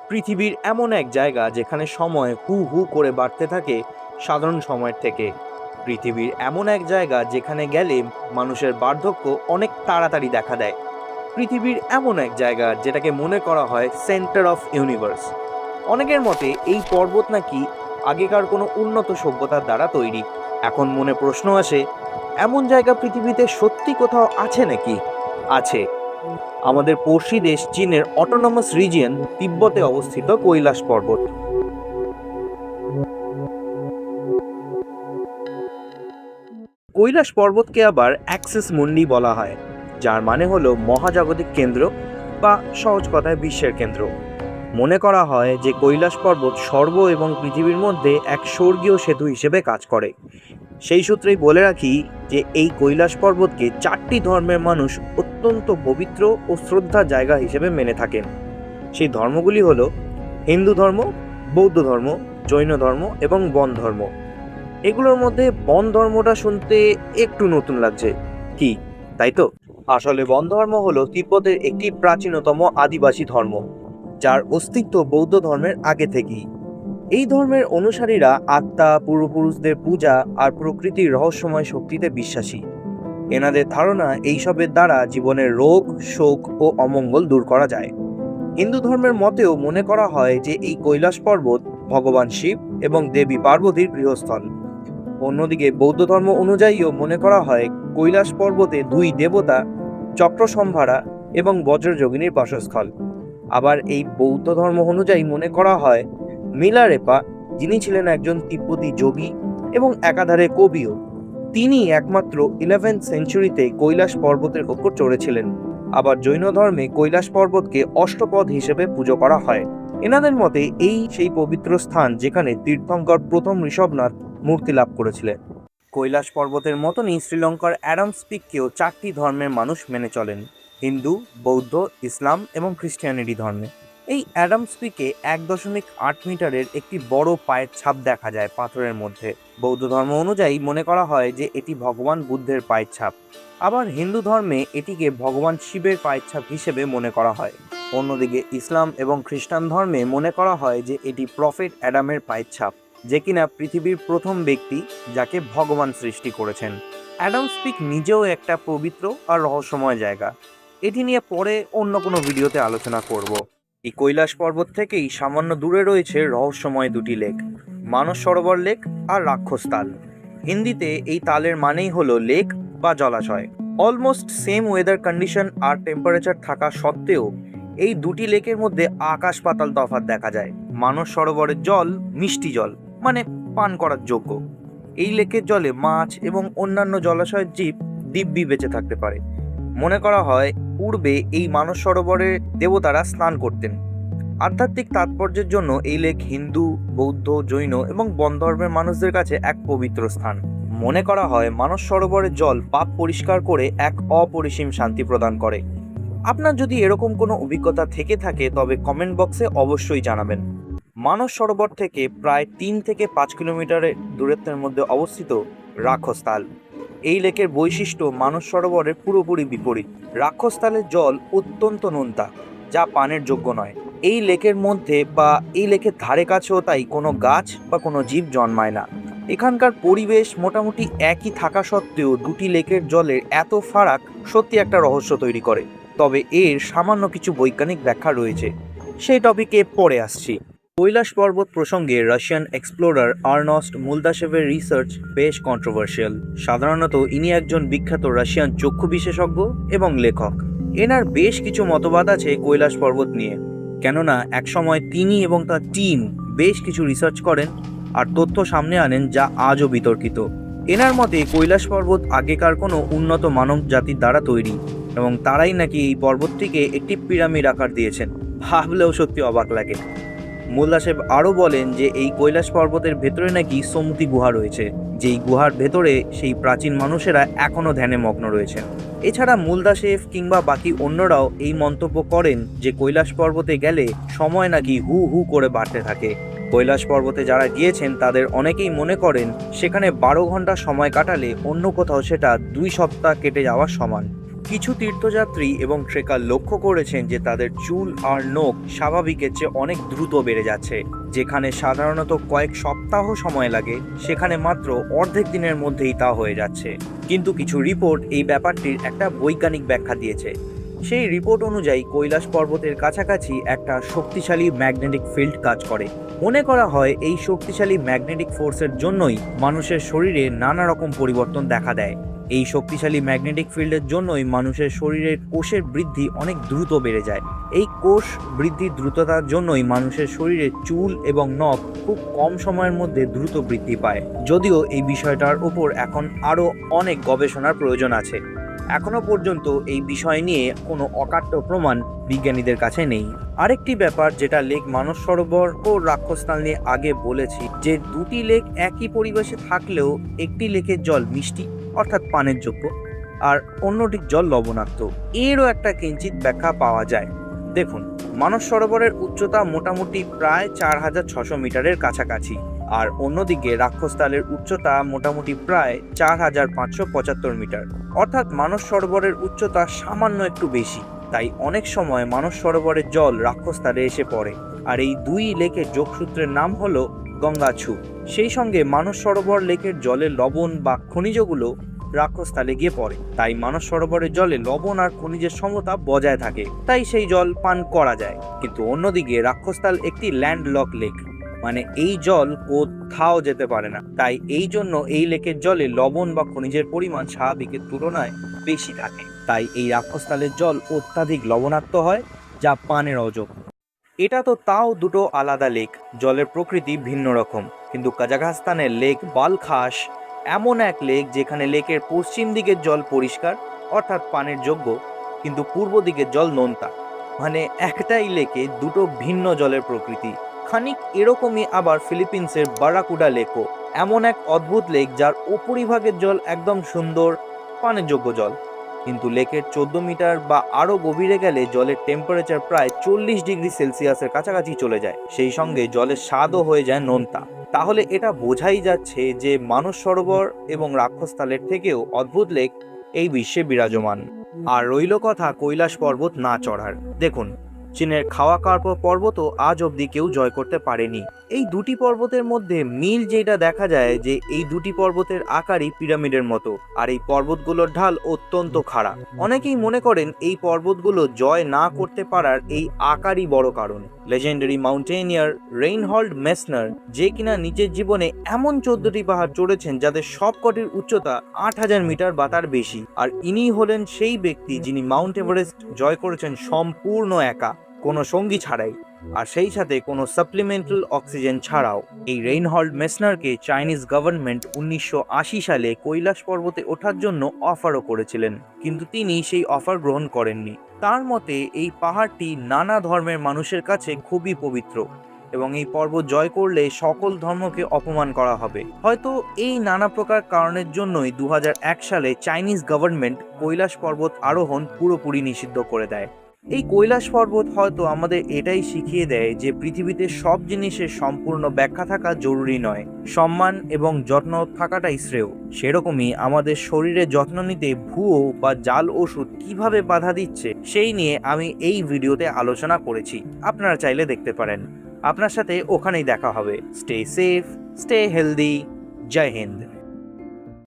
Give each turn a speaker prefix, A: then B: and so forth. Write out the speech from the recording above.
A: পৃথিবীর এমন এক জায়গা যেখানে সময় হু হু করে বাড়তে থাকে সাধারণ সময়ের থেকে। পৃথিবীর এমন এক জায়গা যেখানে গেলে মানুষের বার্ধক্য অনেক তাড়াতাড়ি দেখা দেয়। পৃথিবীর এমন এক জায়গা যেটাকে মনে করা হয় সেন্টার অফ ইউনিভার্স। অনেকের মতে এই পর্বত নাকি আগেকার কোনো উন্নত সভ্যতার দ্বারা তৈরি। এখন মনে প্রশ্ন আসে, এমন জায়গা পৃথিবীতে সত্যি কোথাও আছে নাকি? আছে। আমাদের পড়শি দেশ চীনের অটোনমাস রিজিয়ন তিব্বতে অবস্থিত কৈলাস পর্বত। কৈলাস পর্বতকে আবার অ্যাক্সিস মুন্ডি বলা হয়, যার মানে হলো মহাজাগতিক কেন্দ্র বা সহজ কথায় বিশ্বের কেন্দ্র। মনে করা হয় যে কৈলাস পর্বত স্বর্গ এবং পৃথিবীর মধ্যে এক স্বর্গীয় সেতু হিসেবে কাজ করে। সেই সূত্রেই বলে রাখি যে এই কৈলাস পর্বতকে 4টি ধর্মের মানুষ অত্যন্ত পবিত্র ও শ্রদ্ধার জায়গা হিসেবে মেনে থাকেন। সেই ধর্মগুলি হলো হিন্দু ধর্ম, বৌদ্ধ ধর্ম, জৈন ধর্ম এবং বন ধর্ম। এগুলোর মধ্যে বন ধর্মটা শুনতে একটু নতুন লাগছে, কি তাই তো? আসলে বন ধর্ম হলো তিব্বতের একটি প্রাচীনতম আদিবাসী ধর্ম, যার অস্তিত্ব বৌদ্ধ ধর্মের আগে থেকেই। এই ধর্মের অনুসারীরা আত্মা, পূর্বপুরুষদের পূজা আর প্রকৃতির রহস্যময় শক্তিতে বিশ্বাসী। এনাদের ধারণা এইসবের দ্বারা জীবনের রোগ, শোক ও অমঙ্গল দূর করা যায়। হিন্দু ধর্মের মতেও মনে করা হয় যে এই কৈলাস পর্বত ভগবান শিব এবং দেবী পার্বতীর গৃহস্থল। অন্যদিকে বৌদ্ধ ধর্ম অনুযায়ীও মনে করা হয় কৈলাস পর্বতে 2 দেবতা চক্রসম্ভারা এবং বজ্রযোগিনীর বাসস্থল। আবার এই বৌদ্ধ ধর্ম অনুযায়ী মনে করা হয় মিলারেপা, যিনি ছিলেন একজন তিব্বতী যোগী এবং একাধারে কবিও, তিনি একমাত্র 11th সেঞ্চুরিতে কৈলাস পর্বতের ওপর চড়েছিলেন। আবার জৈন ধর্মে কৈলাস পর্বতকে অষ্টপদ হিসেবে পুজো করা হয়। এনাদের মতে এই সেই পবিত্র স্থান যেখানে তীর্থঙ্কর প্রথম ঋষভনাথ মূর্তি লাভ করেছিলেন। কৈলাস পর্বতের মতনই শ্রীলঙ্কার অ্যাডামস পিককেও 4টি ধর্মের মানুষ মেনে চলেন: হিন্দু, বৌদ্ধ, ইসলাম এবং খ্রিস্টানিটি ধর্মে। এই অ্যাডামস পিকে 1.8 মিটারের একটি বড় পায়ের ছাপ দেখা যায় পাথরের মধ্যে। বৌদ্ধ ধর্ম অনুযায়ী মনে করা হয় যে এটি ভগবান বুদ্ধের পায়ের ছাপ। আবার হিন্দু ধর্মে এটিকে ভগবান শিবের পায়ের ছাপ হিসেবে মনে করা হয়। অন্যদিকে ইসলাম এবং খ্রিস্টান ধর্মে মনে করা হয় যে এটি প্রফেট অ্যাডামের পায়ের ছাপ, যে কিনা পৃথিবীর প্রথম ব্যক্তি যাকে ভগবান সৃষ্টি করেছেন। অ্যাডামস পিক নিজেও একটা পবিত্র আর রহস্যময় জায়গা। এটি নিয়ে পরে অন্য কোনো ভিডিওতে আলোচনা করব। এই কৈলাস পর্বত থেকেই সামান্য দূরে রয়েছে রহস্যময় 2টি লেক, মানস সরোবর লেক আর রাক্ষস তাল। হিন্দিতে এই তালের মানেই হলো লেক বা জলাশয়। অলমোস্ট সেম ওয়েদার কন্ডিশন আর টেম্পারেচার থাকা সত্ত্বেও এই 2টি লেকের মধ্যে আকাশ পাতাল তফাৎ দেখা যায়। মানস সরোবরের জল মিষ্টি জল, মানে পান করার যোগ্য। এই লেকের জলে মাছ এবং অন্যান্য জলাশয়ের জীব দিব্যি বেঁচে থাকতে পারে। মনে করা হয় পূর্বে এই মানস সরোবরে দেবতারা স্নান করতেন। আধ্যাত্মিক তাৎপর্যের জন্য এই লেক হিন্দু, বৌদ্ধ, জৈন এবং বন ধর্মের মানুষদের কাছে এক পবিত্র স্থান। মনে করা হয় মানস সরোবরের জল পাপ পরিষ্কার করে এক অপরিসীম শান্তি প্রদান করে। আপনার যদি এরকম কোনো অভিজ্ঞতা থেকে থাকে তবে কমেন্ট বক্সে অবশ্যই জানাবেন। মানস সরোবর থেকে প্রায় 3 থেকে 5 কিলোমিটারের দূরত্বের মধ্যে অবস্থিত রাক্ষসতাল। এই লেকের বৈশিষ্ট্য মানস সরোবরের পুরোপুরি বিপরীত। রাক্ষসতালের জল অত্যন্ত নোনতা, যা পানের যোগ্য নয়। এই লেকের মধ্যে বা এই লেকের ধারে কাছেও তাই কোনো গাছ বা কোনো জীব জন্মায় না। এখানকার পরিবেশ মোটামুটি একই থাকা সত্ত্বেও 2টি লেকের জলের এত ফারাক সত্যি একটা রহস্য তৈরি করে। তবে এর সামান্য কিছু বৈজ্ঞানিক ব্যাখ্যা রয়েছে, সেই টপিকে পরে আসছি। কৈলাস পর্বত প্রসঙ্গে রাশিয়ান এক্সপ্লোরার আর্নস্ট মুলদাশেভের রিসার্চ বেশ কন্ট্রোভার্সিয়াল। সাধারণত ইনি একজন বিখ্যাত রাশিয়ান চক্ষু বিশেষজ্ঞ এবং লেখক। এনার বেশ কিছু মতবাদ আছে কৈলাস পর্বত নিয়ে, কেননা একসময় তিনি এবং তার টিম বেশ কিছু রিসার্চ করেন আর তথ্য সামনে আনেন যা আজও বিতর্কিত। এনার মতে কৈলাস পর্বত আগেকার কোনো উন্নত মানব জাতির দ্বারা তৈরি এবং তারাই নাকি এই পর্বতটিকে একটি পিরামিড আকার দিয়েছেন। ভাবলেও সত্যি অবাক লাগে। মুল্লাশেব আরও বলেন যে এই কৈলাস পর্বতের ভেতরে নাকি সমুতি গুহা রয়েছে, যেই গুহার ভেতরে সেই প্রাচীন মানুষেরা এখনও ধ্যানে মগ্ন রয়েছেন। এছাড়া মুলদাশেভ কিংবা বাকি অন্যরাও এই মন্তব্য করেন যে কৈলাস পর্বতে গেলে সময় নাকি হু হু করে বাড়তে থাকে। কৈলাস পর্বতে যারা গিয়েছেন তাদের অনেকেই মনে করেন সেখানে 12 ঘন্টা সময় কাটালে অন্য কোথাও সেটা 2 সপ্তাহ কেটে যাওয়ার সমান। কিছু তীর্থযাত্রী এবং ট্রেকার লক্ষ্য করেছেন যে তাদের চুল আর নখ স্বাভাবিকের চেয়ে অনেক দ্রুত বেড়ে যাচ্ছে। যেখানে সাধারণত কয়েক সপ্তাহ সময় লাগে, সেখানে মাত্র অর্ধেক দিনের মধ্যেই তা হয়ে যাচ্ছে। কিন্তু কিছু রিপোর্ট এই ব্যাপারটির একটা বৈজ্ঞানিক ব্যাখ্যা দিয়েছে। সেই রিপোর্ট অনুযায়ী কৈলাস পর্বতের কাছাকাছি একটা শক্তিশালী ম্যাগনেটিক ফিল্ড কাজ করে। মনে করা হয় এই শক্তিশালী ম্যাগনেটিক ফোর্সের জন্যই মানুষের শরীরে নানা রকম পরিবর্তন দেখা দেয়। এই শক্তিশালী ম্যাগনেটিক ফিল্ডের জন্যই মানুষের শরীরের কোষের বৃদ্ধি অনেক দ্রুত বেড়ে যায়। এই কোষ বৃদ্ধির দ্রুততার জন্যই মানুষের শরীরে চুল এবং নখ খুব কম সময়ের মধ্যে দ্রুত বৃদ্ধি পায়। যদিও এই বিষয়টার উপর এখন আরও অনেক গবেষণার প্রয়োজন আছে। এখনো পর্যন্ত এই বিষয় নিয়ে কোনো অকাট্য প্রমাণ বিজ্ঞানীদের কাছে নেই। আরেকটি ব্যাপার যেটা লেক মানস সরোবর ও রাক্ষসতাল নিয়ে আগে বলেছি, যে দুটি লেক একই পরিবেশে থাকলেও একটি লেকের জল মিষ্টি অর্থাৎ পানের যোগ্য, আর অন্যটির জল লবণাক্ত। এরও একটা কিঞ্চিত ব্যাখ্যা পাওয়া যায়। দেখুন, মানস সরোবরের উচ্চতা মোটামুটি প্রায় 4600 মিটারের কাছাকাছি, আর অন্যদিকে রাক্ষসতালের উচ্চতা মোটামুটি প্রায় 4575 মিটার। অর্থাৎ মানস সরোবরের উচ্চতা সামান্য একটু বেশি। তাই অনেক সময় মানস সরোবরের জল রাক্ষসতালে এসে পড়ে, আর এই দুই লেকের যোগসূত্রের নাম হলো গঙ্গাছু। সেই সঙ্গে মানস সরোবর লেকের জলের লবণ বা খনিজগুলো রাক্ষসতালে গিয়ে পড়ে, তাই মানস সরোবরের জলে লবণ আর খনিজের সমতা বজায় থাকে, তাই সেই জল পান করা যায়। কিন্তু অন্যদিকে রাক্ষসতাল একটি ল্যান্ডলক লেক, মানে এই জল কোথাও যেতে পারে না। তাই এই জন্য এই লেকের জলে লবণ বা খনিজের পরিমাণ স্বাভাবিকের তুলনায় বেশি থাকে। তাই এই রাক্ষসতালের জল অত্যাধিক লবণাক্ত হয়, যা পানের অযোগ্য। এটা তো তাও দুটো আলাদা লেক, জলের প্রকৃতি ভিন্ন রকম। কিন্তু কাজাখস্তানের লেক বালখাস এমন এক লেক যেখানে লেকের পশ্চিম দিকের জল পরিষ্কার অর্থাৎ পানের যোগ্য, কিন্তু পূর্ব দিকের জল নোনতা। মানে একটাই লেকে দুটো ভিন্ন জলের প্রকৃতি। খানিক এরকমই আবার ফিলিপিন্সের বারাকুডা লেকও এমন এক অদ্ভুত লেক যার উপরিভাগের জল একদম সুন্দর পানের যোগ্য জল, কিন্তু লেকের 14 মিটার বা আরও গভীরে গেলে জলের টেম্পারেচার প্রায় 40 ডিগ্রি সেলসিয়াসের কাছাকাছি চলে যায়। সেই সঙ্গে জলের স্বাদও হয়ে যায় নোনতা। তাহলে এটা বোঝাই যাচ্ছে যে মানস সরোবর এবং রাক্ষসতালের থেকেও অদ্ভুত লেক এই বিশ্বে বিরাজমান। আর রইল কথা কৈলাস পর্বত না চড়ার। দেখুন, চীনের খাওয়া কার্প পর্বতও আজ অবধি কেউ জয় করতে পারেনি। এই দুটি পর্বতের মধ্যে মিল যেটা দেখা যায় যে এই দুটি পর্বতের আকারই পিরামিডের মতো, আর এই পর্বতগুলোর ঢাল অত্যন্ত খাড়া। অনেকেই মনে করেন এই পর্বতগুলো জয় না করতে পারার এই আকারই বড় কারণ। লেজেন্ডারি মাউন্টেনিয়ার রেইনহল্ড মেসনার, যে কিনা নিজের জীবনে এমন 14টি পাহাড় চড়েছেন যাদের সবকটির উচ্চতা 8000 মিটার বা তার বেশি, আর ইনি হলেন সেই ব্যক্তি যিনি মাউন্ট এভারেস্ট জয় করেছেন সম্পূর্ণ একা, কোনো সঙ্গী ছাড়াই, আর সেই সাথে কোনো সাপ্লিমেন্টাল অক্সিজেন ছাড়াও। এই রেইনহল্ড মেসনারকে চাইনিজ গভর্নমেন্ট 1980 সালে কৈলাস পর্বতে ওঠার জন্য অফারও করেছিলেন, কিন্তু তিনি সেই অফার গ্রহণ করেননি। তার মতে এই পাহাড়টি নানা ধর্মের মানুষের কাছে খুবই পবিত্র এবং এই পর্বত জয় করলে সকল ধর্মকে অপমান করা হবে। হয়তো এই নানা প্রকার কারণের জন্যই 2001 সালে চাইনিজ গভর্নমেন্ট কৈলাস পর্বত আরোহণ পুরোপুরি নিষিদ্ধ করে দেয়। এই কৈলাস পর্বত হয়তো আমাদের এটাই শিখিয়ে দেয় যে পৃথিবীতে সব জিনিসের সম্পূর্ণ ব্যাখ্যা থাকা জরুরি নয়, সম্মান এবং যত্ন থাকাটাই শ্রেয়। সেরকমই আমাদের শরীরের যত্ন নিতে ভুয়ো বা জাল ওষুধ কিভাবে বাধা দিচ্ছে সেই নিয়ে আমি এই ভিডিওতে আলোচনা করেছি, আপনারা চাইলে দেখতে পারেন। আপনার সাথে ওখানেই দেখা হবে। Stay safe, stay healthy. জয় হিন্দ।